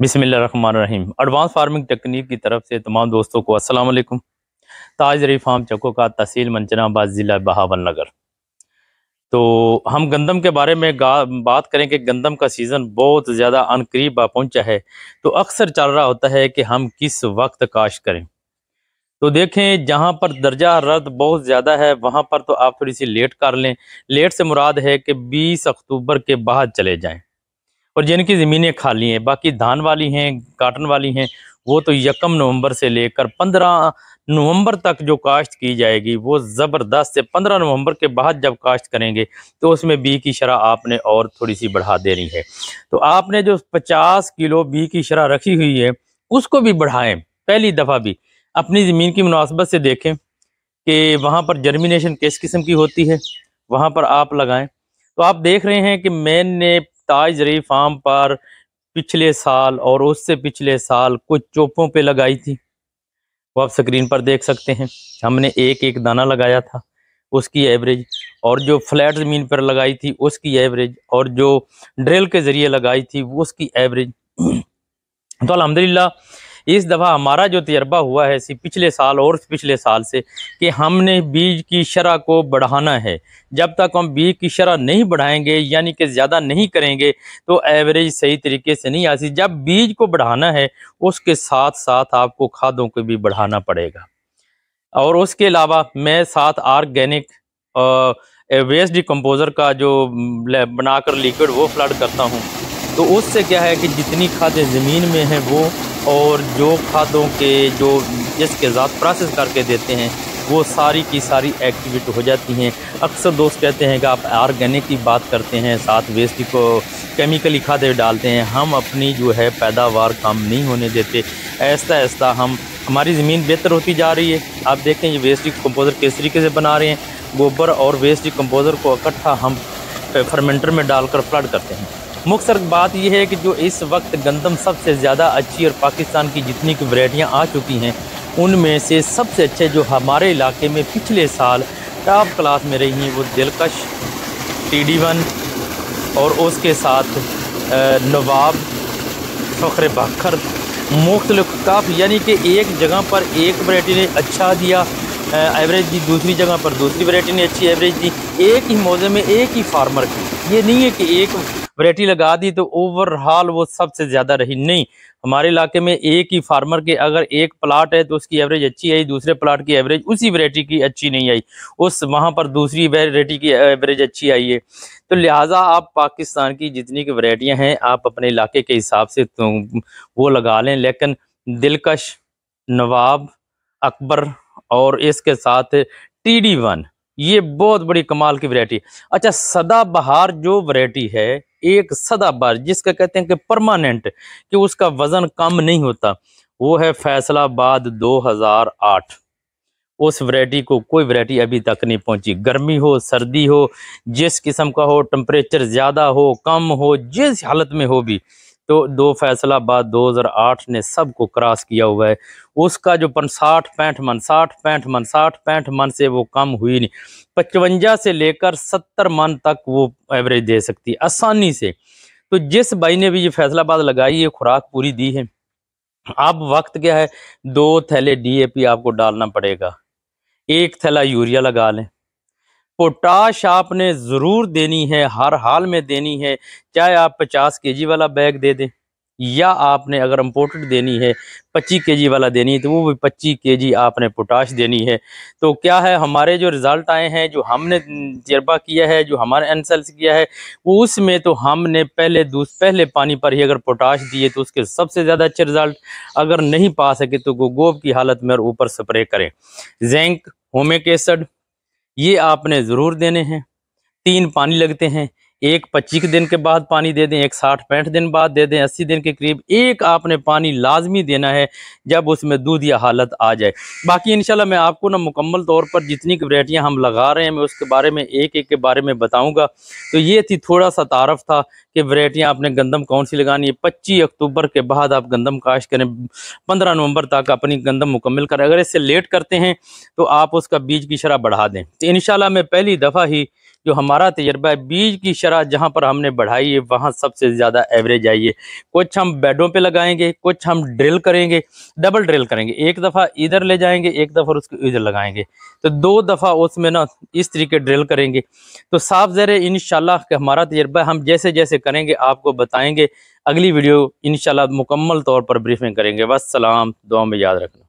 बिस्मिल्लाहिर्रहमानिर्रहीम। Advance farming technique की तरफ से तमाम दोस्तों को अस्सलाम वालेकुम। ताज डेयरी फार्म चक्को का तहसील मंचनाबाद ज़िला बहावलनगर। तो हम गंदम के बारे में बात करें कि गंदम का सीज़न बहुत ज़्यादा अनकरीब आ पहुंचा है। तो अक्सर चल रहा होता है कि हम किस वक्त काश्त करें। तो देखें, जहां पर दर्जा रद्द बहुत ज़्यादा है वहां पर तो आप थोड़ी सी लेट कर लें। लेट से मुराद है कि 20 अक्टूबर के बाद चले जाएं। और जिनकी ज़मीनें खाली हैं, बाकी धान वाली हैं, काटन वाली हैं, वो तो 1 नवंबर से लेकर 15 नवंबर तक जो काश्त की जाएगी वो ज़बरदस्त है। 15 नवंबर के बाद जब काश्त करेंगे तो उसमें बी की शरह आपने और थोड़ी सी बढ़ा देनी है। तो आपने जो 50 किलो बी की शरह रखी हुई है उसको भी बढ़ाएं। पहली दफ़ा भी अपनी ज़मीन की मुनासबत से देखें कि वहाँ पर जर्मिनेशन किस किस्म की होती है, वहाँ पर आप लगाएं। तो आप देख रहे हैं कि मैंने ताज डेयरी फार्म पर पिछले साल और उससे पिछले साल कुछ चोपों पे लगाई थी, वो आप स्क्रीन पर देख सकते हैं। हमने एक एक दाना लगाया था, उसकी एवरेज, और जो फ्लैट ज़मीन पर लगाई थी उसकी एवरेज, और जो ड्रिल के ज़रिए लगाई थी वो उसकी एवरेज। तो अल्हम्दुलिल्लाह इस दफ़ा हमारा जो तजर्बा हुआ है इसी पिछले साल और पिछले साल से कि हमने बीज की शरह को बढ़ाना है। जब तक हम बीज की शरह नहीं बढ़ाएंगे, यानी कि ज़्यादा नहीं करेंगे, तो एवरेज सही तरीके से नहीं आती। जब बीज को बढ़ाना है उसके साथ साथ आपको खादों को भी बढ़ाना पड़ेगा। और उसके अलावा मैं साथ ऑर्गेनिक वेस्ट डिकम्पोज़र का जो बनाकर लिक्विड वो फ्लड करता हूँ। तो उससे क्या है कि जितनी खादें ज़मीन में हैं वो, और जो खादों के जो जिसके ज़ात प्रोसेस करके देते हैं वो सारी की सारी एक्टिवेट हो जाती हैं। अक्सर दोस्त कहते हैं कि आप ऑर्गेनिक की बात करते हैं, साथ वेस्ट को केमिकली खादें डालते हैं। हम अपनी जो है पैदावार कम नहीं होने देते। ऐसा ऐसा हमारी ज़मीन बेहतर होती जा रही है। आप देखें ये वेस्ट डिकम्पोज़र किस तरीके से बना रहे हैं। गोबर और वेस्ट डिकम्पोज़र को इकट्ठा हम फर्मेंटर में डालकर फ्लड करते हैं। मुख्तसर बात यह है कि जो इस वक्त गंदम सबसे ज़्यादा अच्छी, और पाकिस्तान की जितनी की वैरायटियाँ आ चुकी हैं उनमें से सबसे अच्छे जो हमारे इलाके में पिछले साल टॉप क्लास में रही हैं वो दिलकश, TD1 और उसके साथ नवाब, फ़ख्र बखर, मुख्तलिफ काफ़ी, यानी कि एक जगह पर एक वैरायटी ने अच्छा दिया एवरेज दी, दूसरी जगह पर दूसरी वैरायटी ने अच्छी एवरेज दी। एक ही मौजे में एक ही फार्मर की, ये नहीं है कि एक वैरायटी लगा दी तो ओवरऑल वो सबसे ज़्यादा रही, नहीं। हमारे इलाके में एक ही फार्मर के अगर एक प्लाट है तो उसकी एवरेज अच्छी आई, दूसरे प्लाट की एवरेज उसी वैरायटी की अच्छी नहीं आई, उस वहाँ पर दूसरी वैरायटी की एवरेज अच्छी आई है। तो लिहाजा आप पाकिस्तान की जितनी की वैरायटियाँ हैं आप अपने इलाके के हिसाब से तो वो लगा लें। लेकिन दिलकश, नवाब, अकबर और इसके साथ TD1 ये बहुत बड़ी कमाल की वैरायटी। अच्छा, सदाबहार जो वैरायटी है, एक सदाबहार जिसका कहते हैं कि परमानेंट, कि उसका वजन कम नहीं होता, वो है फैसलाबाद 2008। उस वैरायटी को कोई वैरायटी अभी तक नहीं पहुंची। गर्मी हो, सर्दी हो, जिस किस्म का हो, टेम्परेचर ज़्यादा हो, कम हो, जिस हालत में हो भी, तो दो फैसलाबाद 2008 ने सबको क्रॉस किया हुआ है। उसका जो 60-65 मन 60-65 मन 60-65 मन से वो कम हुई नहीं। 55 से लेकर 70 मन तक वो एवरेज दे सकती है आसानी से। तो जिस भाई ने भी ये फैसलाबाद लगाई है, खुराक पूरी दी है। अब वक्त क्या है, 2 थैले DAP आपको डालना पड़ेगा, 1 थैला यूरिया लगा लें। पोटाश आपने ज़रूर देनी है, हर हाल में देनी है, चाहे आप 50 kg वाला बैग दे दें, या आपने अगर इम्पोर्टेड देनी है 25 kg वाला देनी है तो वो भी 25 kg आपने पोटाश देनी है। तो क्या है, हमारे जो रिज़ल्ट आए हैं, जो हमने तजर्बा किया है, जो हमारे एनसल से किया है, वो उसमें तो हमने पहले पानी पर ही अगर पोटाश दिए तो उसके सबसे ज़्यादा अच्छे रिज़ल्ट। अगर नहीं पा सके तो गोब की हालत में और ऊपर स्प्रे करें। जिंक, होमिक एसिड ये आपने ज़रूर देने हैं। 3 पानी लगते हैं, एक 25 दिन के बाद पानी दे दें, एक 60-65 दिन बाद दे दें, 80 दिन के करीब एक आपने पानी लाजमी देना है जब उसमें दूधिया हालत आ जाए। बाकी इंशाल्लाह मैं आपको ना मुकम्मल तौर पर जितनी वैरायटियाँ हम लगा रहे हैं मैं उसके बारे में एक एक के बारे में बताऊंगा। तो ये थी थोड़ा सा तारफ़ था कि वैरायटियाँ आपने गंदम कौन सी लगानी है। 25 अक्टूबर के बाद आप गंदम काश्त करें, 15 नवंबर तक अपनी गंदम मुकम्मल करें। अगर इससे लेट करते हैं तो आप उसका बीज की शरह बढ़ा दें। तो इंशाल्लाह मैं पहली दफ़ा ही जो हमारा तजर्बा है, बीज की शरह जहाँ पर हमने बढ़ाई है वहाँ सबसे ज़्यादा एवरेज आई है। कुछ हम बेडों पे लगाएंगे, कुछ हम ड्रिल करेंगे, डबल ड्रिल करेंगे, एक दफ़ा इधर ले जाएंगे, एक दफ़ा उसको इधर लगाएंगे, तो 2 दफ़ा उसमें ना इस तरीके ड्रिल करेंगे। तो साफ ज़र है इंशाल्लाह कि हमारा तजर्बा हम जैसे जैसे करेंगे आपको बताएंगे। अगली वीडियो इंशाल्लाह मुकम्मल तौर पर ब्रीफिंग करेंगे। वस्सलाम, दुआ में याद रखना।